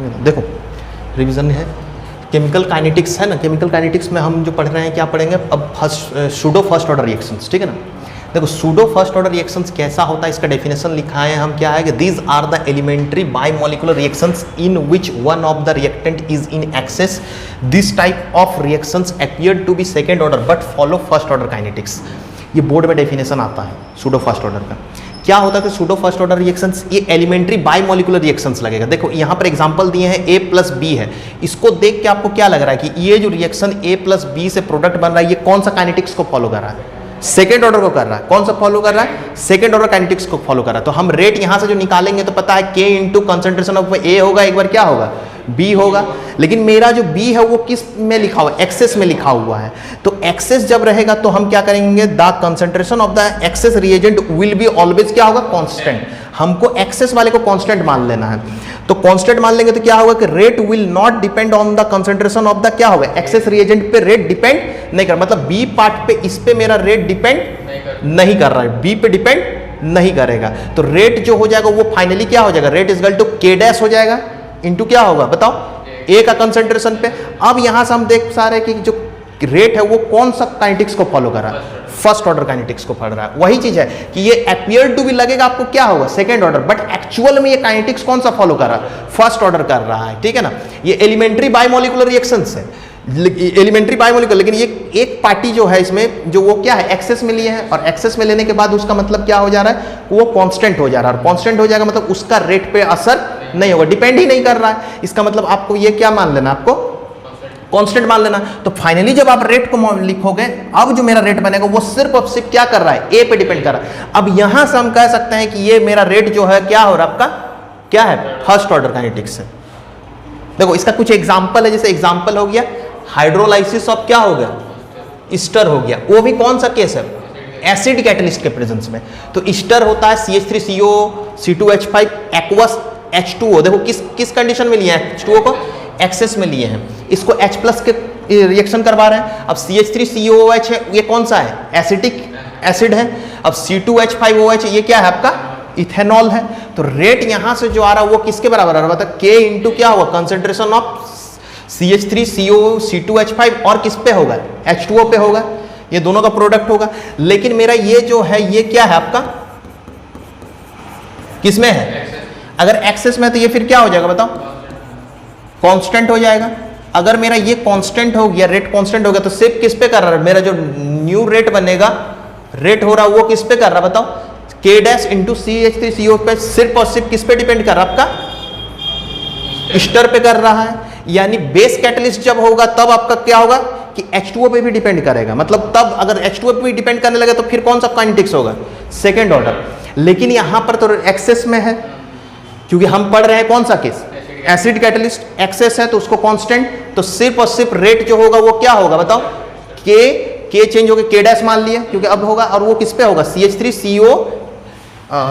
देखो रिवीजन है, chemical kinetics है ना, केमिकल काइनेटिक्स में हम जो पढ़ रहे हैं क्या पढ़ेंगे अब, सूडो फर्स्ट ऑर्डर रिएक्शंस, ठीक है ना। देखो सूडो फर्स्ट ऑर्डर रिएक्शंस कैसा होता है, इसका डेफिनेशन लिखा है हम, क्या है कि these are the elementary bimolecular reactions in which one of the reactant is in excess, this type of reactions appear to be second order but follow first order kinetics. ये बोर्ड में definition आता है pseudo first order का। क्या होता है कि pseudo first order reactions, ये एलिमेंट्री बायमोलिकुलर रिएक्शंस लगेगा। देखो यहाँ पर एग्जांपल दिए हैं A प्लस बी है, इसको देख के आपको क्या लग रहा है कि ये जो रिएक्शन A प्लस बी से प्रोडक्ट बन रहा है, ये कौन सा काइनेटिक्स को फॉलो कर रहा है, सेकेंड ऑर्डर को कर रहा है। कौन सा फॉलो कर रहा है, सेकेंड ऑर्डर काइनेटिक्स को फॉलो कर रहा है। तो हम रेट यहाँ से जो निकालेंगे तो पता है K into concentration of A होगा, एक बार क्या होगा B होगा, लेकिन मेरा जो B है वो किस में लिखा हुआ है, एक्सेस में लिखा हुआ है। तो एक्सेस जब रहेगा तो हम क्या करेंगे, the concentration of the access reagent will be always क्या होगा, कांस्टेंट। हमको एक्सेस वाले को कांस्टेंट मान लेना है, तो कांस्टेंट मान लेंगे तो क्या होगा कि rate will not depend on the concentration of the क्या होगा, एक्सेस रिएजेंट पे रेट डिपेंड नहीं कर, मतलब बी पार्ट पे इस पे मेरा रेट डिपेंड नहीं कर रहा है, बी पे डिपेंड नहीं करेगा। तो रेट जो हो जाएगा वो फाइनली क्या हो जाएगा, रेट इज इक्वल टू के डैश हो जाएगा इनटू क्या होगा बताओ, ए का कंसंट्रेशन पे। अब यहां से हम देख पा रहे हैं कि जो रेट है वो कौन सा काइनेटिक्स को फॉलो कर रहा है, फर्स्ट ऑर्डर काइनेटिक्स को पढ़ रहा है। वही चीज है कि ये अपीयर टू भी लगेगा आपको क्या होगा, सेकंड ऑर्डर, बट एक्चुअल में ये काइनेटिक्स कौन सा फॉलो कर रहा है, फर्स्ट ऑर्डर कर रहा है, ठीक है ना। ये एलिमेंट्री बायमोलिकुलर रिएक्शंस है, एलिमेंट्री बायमोलिकुलर, लेकिन ये एक पार्टी जो है इसमें जो वो क्या है, एक्सेस में लिए है, और एक्सेस में लेने के बाद उसका मतलब क्या हो जा रहा है, वो कांस्टेंट हो जा रहा है, और कांस्टेंट हो जाएगा मतलब उसका रेट पे असर नहीं होगा, डिपेंड ही नहीं कर रहा है। इसका मतलब आपको ये क्या मान लेना, आपको कांस्टेंट मान लेना। तो फाइनली जब आप रेट को लिखोगे, अब जो मेरा रेट बनेगा वो सिर्फ और सिर्फ क्या कर रहा है, ए पे डिपेंड कर रहा है। अब यहां से हम कह सकते हैं कि ये मेरा रेट जो है क्या हो रहा है, आपका क्या है, फर्स्ट ऑर्डर काइनेटिक्स है। देखो इसका कुछ एग्जाम्पल है, जैसे एग्जाम्पल हो गया हाइड्रोलाइसिस ऑफ क्या हो गया, ईस्टर हो गया, वो भी कौन सा केस है, एसिड कैटलिस्ट के प्रेजेंस में। तो ईस्टर होता है CH3CO C2H5 एक्वस H2O। देखो किस कंडीशन में लिया है, H2O को एक्सेस में लिए हैं, इसको H प्लस के रिएक्शन करवा रहे हैं। अब CH3COOH है, ये कौन सा है, एसिटिक एसिड है। अब C2H5OH ये क्या है आपका, इथेनॉल है। तो रेट यहां से जो आ रहा है वो किसके बराबर आ रहा है, K इंटू क्या होगा, कंसेंट्रेशन ऑफ CH3CO C2H5 और किस पे होगा, H2O पे होगा, ये दोनों का प्रोडक्ट होगा। लेकिन मेरा ये जो है ये क्या है आपका, किसमें है, अगर एक्सेस में है तो ये फिर क्या हो जाएगा बताओ, कांस्टेंट हो जाएगा। अगर मेरा ये कांस्टेंट हो गया, रेट कांस्टेंट हो गया, तो सिर्फ किस पे कर रहा है, मेरा जो न्यू रेट बनेगा, रेट हो रहा है वो किस पे कर रहा है बताओ, K डैश इंटू CH3CO पे, सिर्फ और सिर्फ किस पे डिपेंड कर रहा है, आपका ईस्टर पे कर रहा है। यानी बेस कैटलिस्ट जब होगा तब आपका क्या होगा कि H2O पे भी डिपेंड करेगा, मतलब तब अगर H2O पे भी डिपेंड करने लगे तो फिर कौन सा काइनेटिक्स होगा, सेकेंड ऑर्डर। लेकिन यहां पर तो एक्सेस में है, क्योंकि हम पढ़ रहे हैं कौन सा केस, एसिड कैटलिस्ट, एक्सेस है तो उसको कांस्टेंट, तो सिर्फ और सिर्फ रेट जो होगा वो क्या होगा बताओ, के चेंज हो गया, K डैश मान लिया क्योंकि अब होगा, और वो किस पे होगा, CH3CO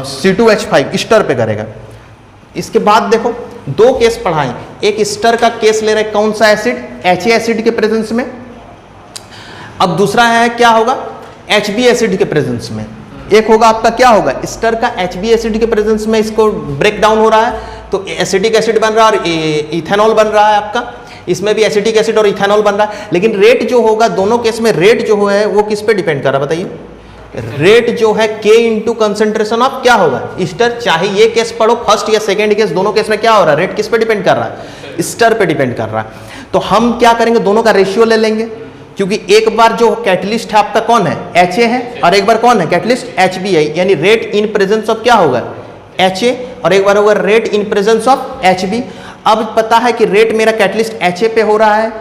C2H5 ईस्टर पे करेगा। इसके बाद देखो दो केस पढ़ाएं, एक ईस्टर का केस ले रहे कौन सा एसिड, HA एसिड के प्रेजेंस में। अब दूसरा है क्या होगा, HB एसिड के प्रेजेंस में। एक होगा आपका क्या होगा, ईस्टर का HB एसिड के प्रेजेंस में इसको ब्रेक डाउन हो रहा है तो एसिटिक एसिड बन रहा है और इथेनॉल बन रहा है आपका, इसमें भी एसिटिक एसिड और इथेनॉल बन रहा है। लेकिन रेट जो होगा दोनों केस में, रेट जो है वो किस पे डिपेंड कर रहा है बताइए, रेट जो है K इंटू कंसेंट्रेशन ऑफ क्या होगा, ईस्टर। चाहे ये केस पढ़ो फर्स्ट या सेकेंड केस, दोनों केस में क्या हो रहा है, रेट किस पे डिपेंड कर रहा है, ईस्टर पे डिपेंड कर रहा है। तो हम क्या करेंगे, दोनों का रेशियो ले लेंगे, क्योंकि एक बार जो कैटलिस्ट है आपका कौन है, HA है, और एक बार कौन है कैटलिस्ट, HB है। यानी रेट इन प्रेजेंस ऑफ क्या होगा, HA, और एक बार होगा rate in presence of HB। अब पता है कि रेट मेरा कैटलिस्ट HA पे हो रहा है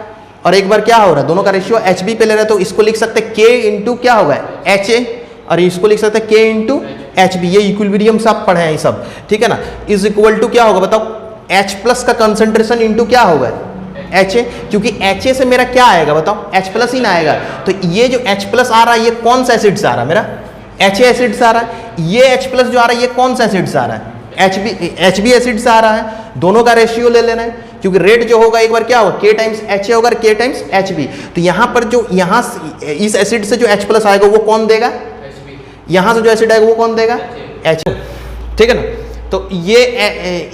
और एक बार क्या हो रहा है, दोनों का रेशियो HB पे ले रहे हैं, तो इसको लिख सकते हैं K इंटू क्या होगा, HA, और इसको लिख सकते हैं K इंटू HB। ये इक्विलिब्रियम से आप पढ़े हैं ये सब, ठीक है ना। इज इक्वल टू क्या होगा बताओ, H प्लस का कंसंट्रेशन इंटू क्या होगा, HA, क्योंकि HA से मेरा क्या आएगा बताओ, H प्लस ही ना आएगा। तो ये जो H प्लस आ रहा है ये कौन सा एसिड से आ रहा है, मेरा HA एसिड से आ रहा है। ये H प्लस जो आ रहा है ये कौन सा एसिड से आ रहा है, HB एसिड से आ रहा है। दोनों का रेशियो ले लेना है, क्योंकि रेट जो होगा एक बार क्या होगा, K टाइम्स HA होगा, K टाइम्स HB। तो यहाँ पर जो यहाँ इस एसिड से जो H प्लस आएगा वो कौन देगा, यहाँ से जो एसिड आएगा वो कौन देगा, HA, ठीक है ना। तो ये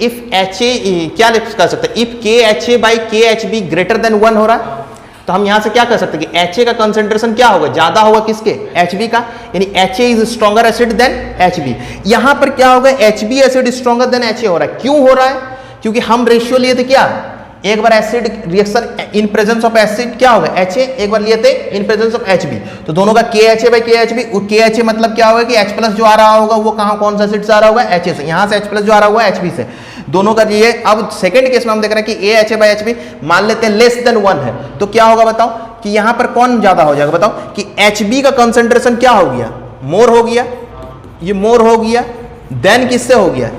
इफ HA क्या लिख कर सकते हैं, if KHA by KHB greater than 1 हो रहा है, तो हम यहां से क्या कर सकते हैं कि HA का कंसेंट्रेशन क्या होगा, ज्यादा होगा किसके, HB का, यानी HA is stronger acid than HB। यहां पर क्या होगा, HB acid stronger than HA हो रहा है। क्यों हो रहा है, क्योंकि हम रेशियो लिए थे क्या, एक बार acid reaction in presence of acid क्या होगा HA, एक बार लिए थे इन प्रेजेंस ऑफ HB, तो दोनों का KHA बाई KHB, KHA मतलब क्या होगा कि H प्लस जो आ रहा होगा वो कहां, कौन सा एसिड से आ रहा होगा, HA से, यहां से H प्लस जो आ रहा होगा HB से, दोनों का ये। अब सेकंड केस में हम देख रहे हैं कि AHA बाई HB मान लेते हैं लेस देन 1 है, तो क्या होगा बताओ कि यहां पर कौन ज्यादा हो जाएगा, बताओ कि HB का कंसेंट्रेशन क्या हो गया, मोर हो गया, ये मोर हो गया, देन किससे हो गया,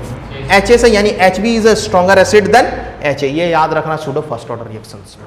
HA से, यानी HB is a stronger acid than HA। ये याद रखना सूडो फर्स्ट ऑर्डर रिएक्शंस में।